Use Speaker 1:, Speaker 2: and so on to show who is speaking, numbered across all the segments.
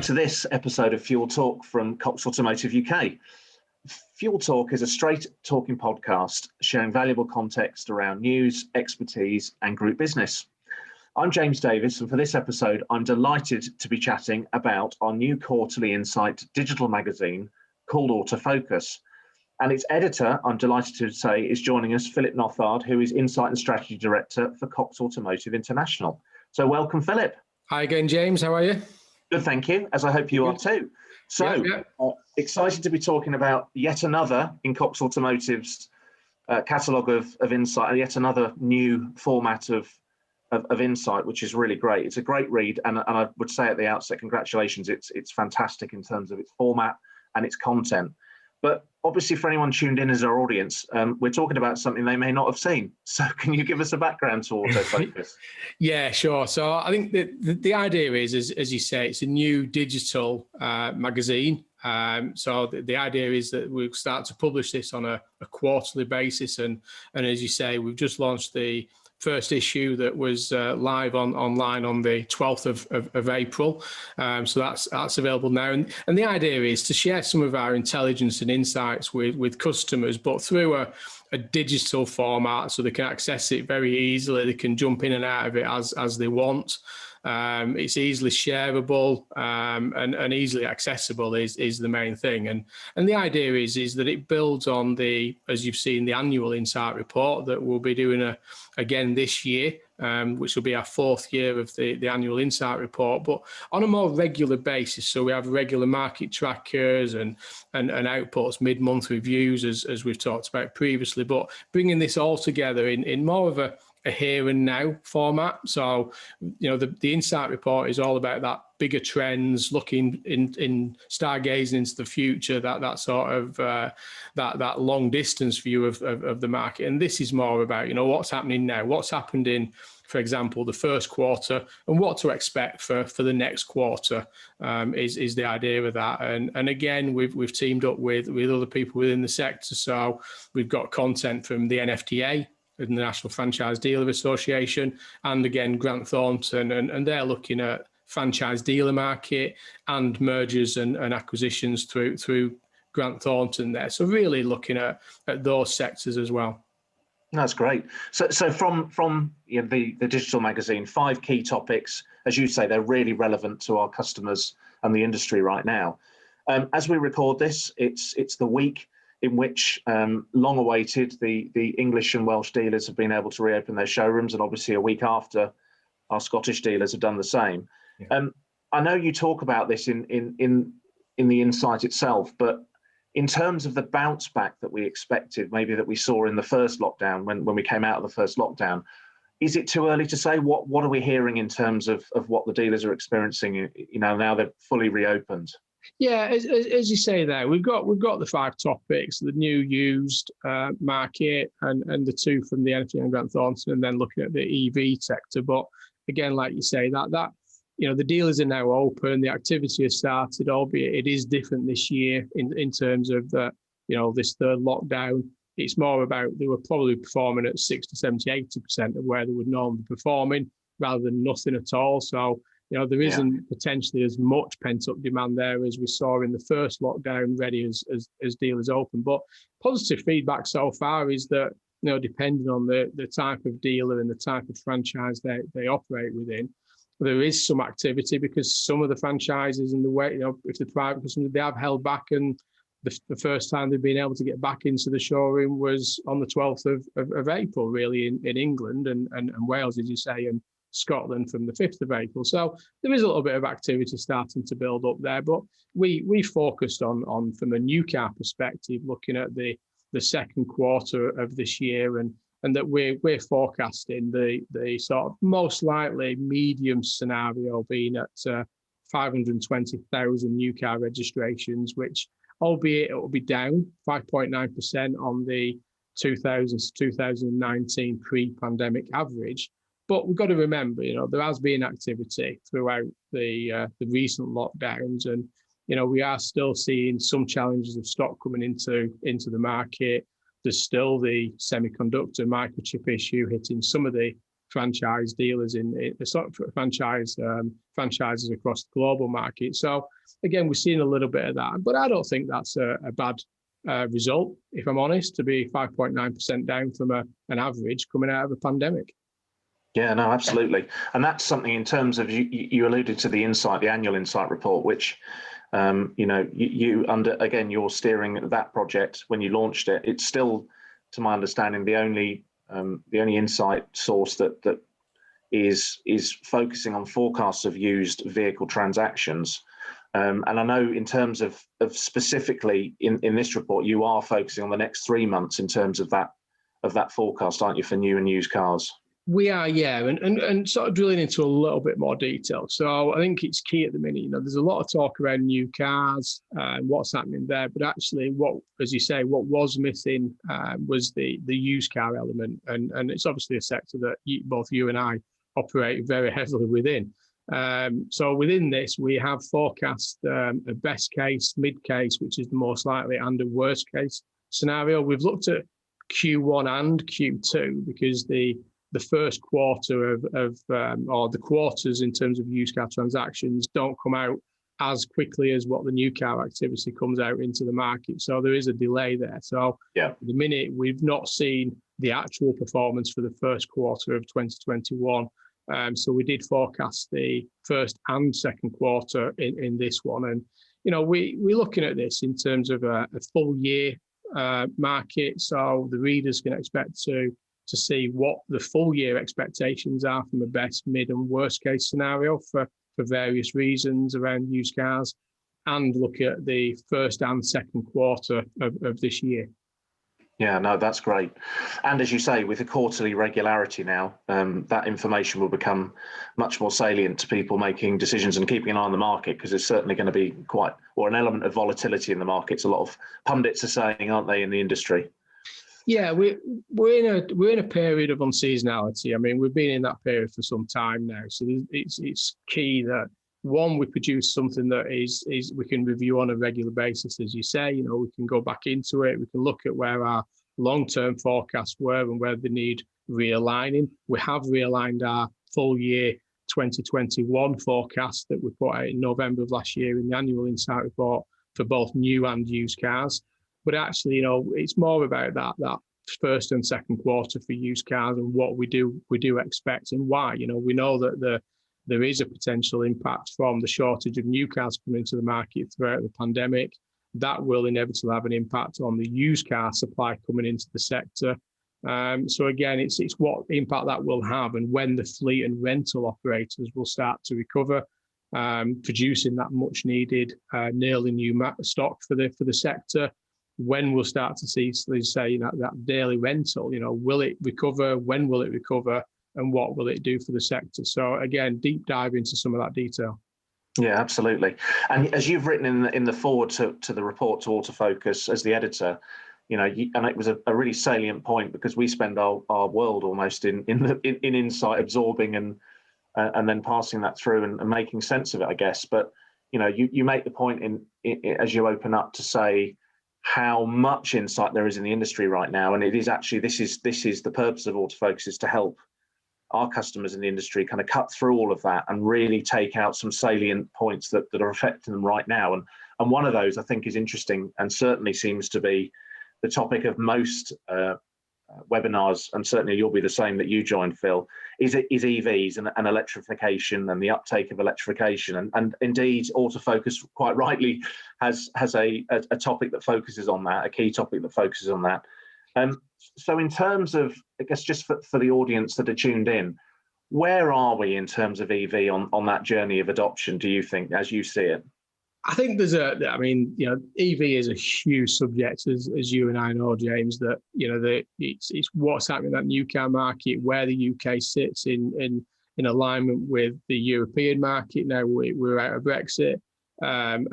Speaker 1: to this episode of Fuel Talk from Cox Automotive UK. Fuel Talk is a straight talking podcast sharing valuable context around news, expertise, and group business. I'm James Davis, and for this episode, I'm delighted to be chatting about our new quarterly insight digital magazine called AutoFocus. And its editor, I'm delighted to say, is joining us, Philip Nothard, who is Insight and Strategy Director for Cox Automotive International. So welcome, Philip.
Speaker 2: Hi again, James. How are you?
Speaker 1: Good, thank you, as I hope you are too. So, excited to be talking about yet another in Cox Automotive's catalogue of insight, yet another new format of insight, which is really great. It's a great read, and I would say at the outset, congratulations. It's fantastic in terms of its format and its content. But obviously, for anyone tuned in as our audience, we're talking about something they may not have seen. So can you give us a background to AutoFocus?
Speaker 2: Yeah, sure. So I think the idea is, as you say, it's a new digital magazine. So the idea is that we'll start to publish this on a quarterly basis. And as you say, we've just launched the first issue that was live online on the 12th of April. So that's available now. And the idea is to share some of our intelligence and insights with customers, but through a digital format so they can access it very easily. They can jump in and out of it as they want. It's easily shareable and easily accessible is the main thing. And the idea is that it builds on as you've seen, the annual insight report that we'll be doing again this year, which will be our fourth year of the annual insight report, but on a more regular basis. So we have regular market trackers and outputs, mid-month reviews, as we've talked about previously, but bringing this all together in more of a here and now format. So, the insight report is all about that bigger trends, looking in stargazing into the future, that sort of that long distance view of the market. And this is more about, what's happening now, what's happened in, for example, the first quarter, and what to expect for the next quarter is the idea of that. And again, we've teamed up with other people within the sector. So we've got content from the NFTA, the National Franchise Dealer Association, and again, Grant Thornton, and they're looking at franchise dealer market and mergers and acquisitions through Grant Thornton there. So really looking at those sectors as well.
Speaker 1: That's great. So from the digital magazine, 5 key topics, as you say, they're really relevant to our customers and the industry right now. As we record this, it's the week in which long-awaited the English and Welsh dealers have been able to reopen their showrooms, and obviously a week after, our Scottish dealers have done the same. Yeah. I know you talk about this in the insight itself, but in terms of the bounce back that we expected, maybe that we saw in the first lockdown, when we came out of the first lockdown, is it too early to say? What are we hearing in terms of what the dealers are experiencing, now they're fully reopened?
Speaker 2: Yeah, as you say there, we've got the 5 topics: the new used market and the 2 from the NFT and Grant Thornton, and then looking at the EV sector. But again, like you say, that the dealers are now open, the activity has started, albeit it is different this year in terms of this third lockdown. It's more about they were probably performing at 60, 70, 80% of where they would normally be performing, rather than nothing at all. So there isn't potentially as much pent-up demand there as we saw in the first lockdown, ready as dealers open. But positive feedback so far is that, depending on the type of dealer and the type of franchise they operate within, there is some activity, because some of the franchises and the way, if the private customers, they have held back, and the first time they've been able to get back into the showroom was on the 12th of April, really, in England and Wales, as you say, and Scotland from the 5th of April. So there is a little bit of activity starting to build up there, but we focused on from a new car perspective, looking at the second quarter of this year, and that we're forecasting the sort of most likely medium scenario being at 520,000 new car registrations, which, albeit it will be down 5.9% on the 2000 to 2019 pre-pandemic average. But we've got to remember, there has been activity throughout the recent lockdowns, and we are still seeing some challenges of stock coming into the market. There's still the semiconductor microchip issue hitting some of the franchise dealers in the sort of franchises across the global market. So again, we're seeing a little bit of that, but I don't think that's a bad result, if I'm honest, to be 5.9% down from an average coming out of a pandemic.
Speaker 1: Yeah, no, absolutely. And that's something in terms of, you alluded to the insight, the annual insight report, which, you again, you're steering that project when you launched it. It's still, to my understanding, the only insight source that is focusing on forecasts of used vehicle transactions. And I know in terms of specifically in this report, you are focusing on the next 3 months in terms of that forecast, aren't you, for new and used cars?
Speaker 2: We are, yeah, and sort of drilling into a little bit more detail. So I think it's key at the minute. There's a lot of talk around new cars and what's happening there, but actually, as you say, what was missing was the used car element, and it's obviously a sector that both you and I operate very heavily within. So within this, we have forecast a best case, mid case, which is the most likely, and a worst case scenario. We've looked at Q1 and Q2 because the first quarter or the quarters in terms of used car transactions don't come out as quickly as what the new car activity comes out into the market. So there is a delay there. So at the minute, we've not seen the actual performance for the first quarter of 2021. So we did forecast the first and second quarter in this one. And, we're looking at this in terms of a full year market. So the readers can expect to see what the full year expectations are from a best, mid and worst case scenario for various reasons around used cars, and look at the first and second quarter of this year.
Speaker 1: Yeah, no, that's great. And as you say, with the quarterly regularity now, that information will become much more salient to people making decisions and keeping an eye on the market, because there's certainly going to be an element of volatility in the markets. A lot of pundits are saying, aren't they, in the industry?
Speaker 2: Yeah, we're in a period of unseasonality. I mean, we've been in that period for some time now. So it's key that, one, we produce something that is we can review on a regular basis, as you say. We can go back into it. We can look at where our long-term forecasts were and where they need realigning. We have realigned our full year 2021 forecast that we put out in November of last year in the annual insight report for both new and used cars. But actually, it's more about that first and second quarter for used cars and what we do expect and why. We know that there is a potential impact from the shortage of new cars coming into the market throughout the pandemic. That will inevitably have an impact on the used car supply coming into the sector. So again, it's what impact that will have, and when the fleet and rental operators will start to recover, producing that much needed nearly new stock for the sector. When we'll start to see, say, that daily rental, will it recover? When will it recover? And what will it do for the sector? So again, deep dive into some of that detail.
Speaker 1: Yeah, absolutely. And as you've written in the forward to the report to AutoFocus as the editor, and it was a really salient point, because we spend our world almost in insight, absorbing and then passing that through and making sense of it, I guess. But you make the point as you open up to say how much insight there is in the industry right now, and it is actually this is the purpose of AutoFocus, is to help our customers in the industry kind of cut through all of that and really take out some salient points that are affecting them right now. And one of those, I think, is interesting and certainly seems to be the topic of most webinars, and certainly you'll be the same that you joined, Phil, is EVs and electrification and the uptake of electrification. And indeed, AutoFocus quite rightly has a topic that focuses on that, a key topic that focuses on that. So in terms of, I guess, just for the audience that are tuned in, where are we in terms of EV on that journey of adoption, do you think, as you see it?
Speaker 2: I think EV is a huge subject, as you and I know, James, that, it's what's happening in that new car market, where the UK sits in alignment with the European market. Now we're out of Brexit. And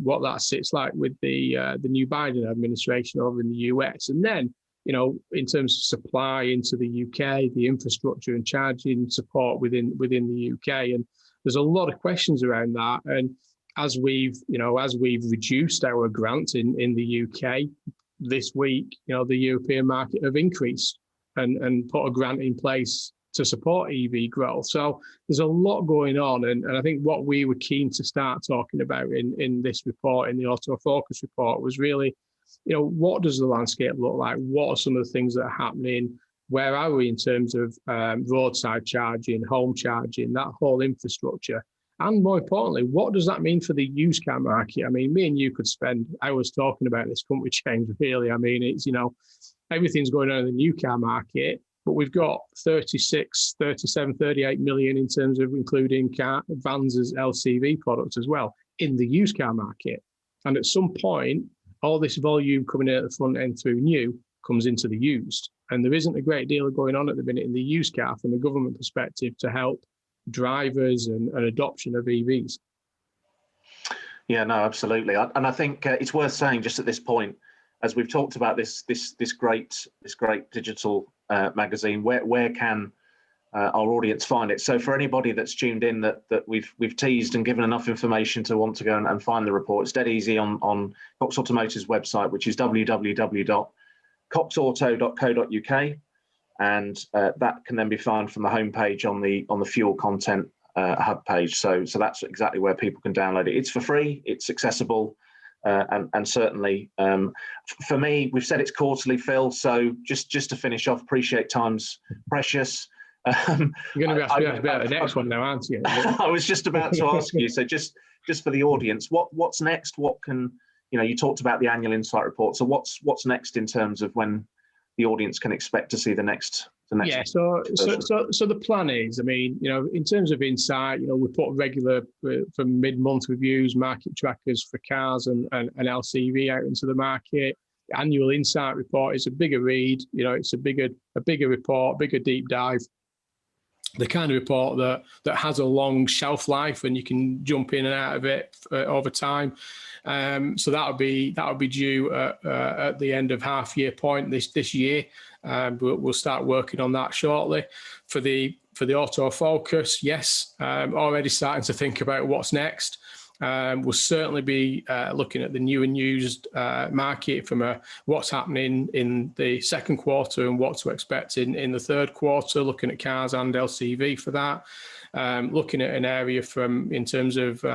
Speaker 2: what that sits like with the new Biden administration over in the US. And then, in terms of supply into the UK, the infrastructure and charging support within the UK. And there's a lot of questions around that. And as we've reduced our grant in the UK this week, the European market have increased and put a grant in place to support EV growth. So there's a lot going on. And I think what we were keen to start talking about in this report, in the AutoFocus report, was really, what does the landscape look like? What are some of the things that are happening? Where are we in terms of roadside charging, home charging, that whole infrastructure? And more importantly, what does that mean for the used car market? I mean, me and you could spend hours talking about this, couldn't we, James, really? I mean, it's, everything's going on in the new car market, but we've got 36, 37, 38 million in terms of including vans as LCV products as well in the used car market. And at some point, all this volume coming in at the front end through new comes into the used. And there isn't a great deal going on at the minute in the used car from a government perspective to help drivers and adoption of EVs.
Speaker 1: Yeah, no, absolutely. And I think it's worth saying just at this point, as we've talked about this great digital magazine, where can our audience find it? So for anybody that's tuned in that we've teased and given enough information to want to go and find the report, it's dead easy on Cox Automotive's website, which is www.coxauto.co.uk. And that can then be found from the homepage on the fuel content hub page. So that's exactly where people can download it. It's for free, it's accessible, and certainly for me, we've said it's quarterly, Phil. So just to finish off, appreciate time's precious.
Speaker 2: You're going to be asking about the next one now, aren't you?
Speaker 1: I was just about to ask you. So just for the audience, what's next? What can you talked about the annual insight report. So what's next in terms of when the audience can expect to see the next?
Speaker 2: Yeah, so the plan is, I mean, in terms of insight, we put regular from mid-month reviews, market trackers for cars and LCV out into the market. The annual insight report is a bigger read, it's a bigger report, bigger deep dive. The kind of report that has a long shelf life and you can jump in and out of it over time. So that would be due at the end of half year point this year. We'll start working on that shortly. For the AutoFocus, yes, already starting to think about what's next. We'll certainly be looking at the new and used market from what's happening in the second quarter and what to expect in the third quarter, looking at cars and LCV for that. Looking at an area in terms of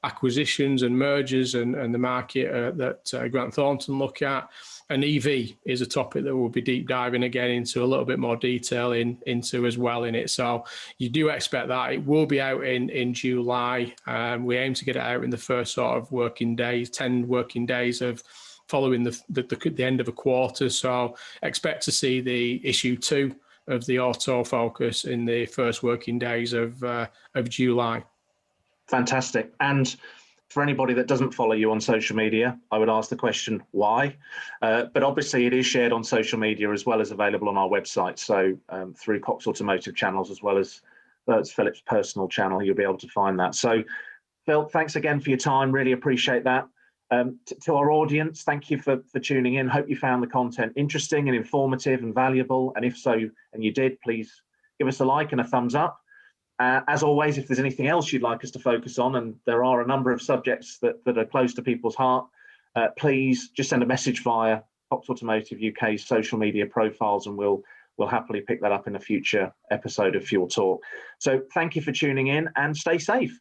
Speaker 2: acquisitions and mergers and the market that Grant Thornton look at. And EV is a topic that we'll be deep diving again into a little bit more detail into as well in it. So you do expect that. It will be out in July. We aim to get it out in the first sort of 10 working days of following the end of a quarter. So expect to see the issue 2 of the AutoFocus in the first working days of July.
Speaker 1: Fantastic. And for anybody that doesn't follow you on social media, I would ask the question, why? But obviously it is shared on social media as well as available on our website. So through Cox Automotive channels, as well as Philip's personal channel, you'll be able to find that. So Phil, thanks again for your time. Really appreciate that. To our audience, thank you for tuning in. Hope you found the content interesting and informative and valuable. And if so, and you did, please give us a like and a thumbs up. As always, if there's anything else you'd like us to focus on, and there are a number of subjects that are close to people's heart, please just send a message via Cox Automotive UK's social media profiles, and we'll happily pick that up in a future episode of Fuel Talk. So thank you for tuning in and stay safe.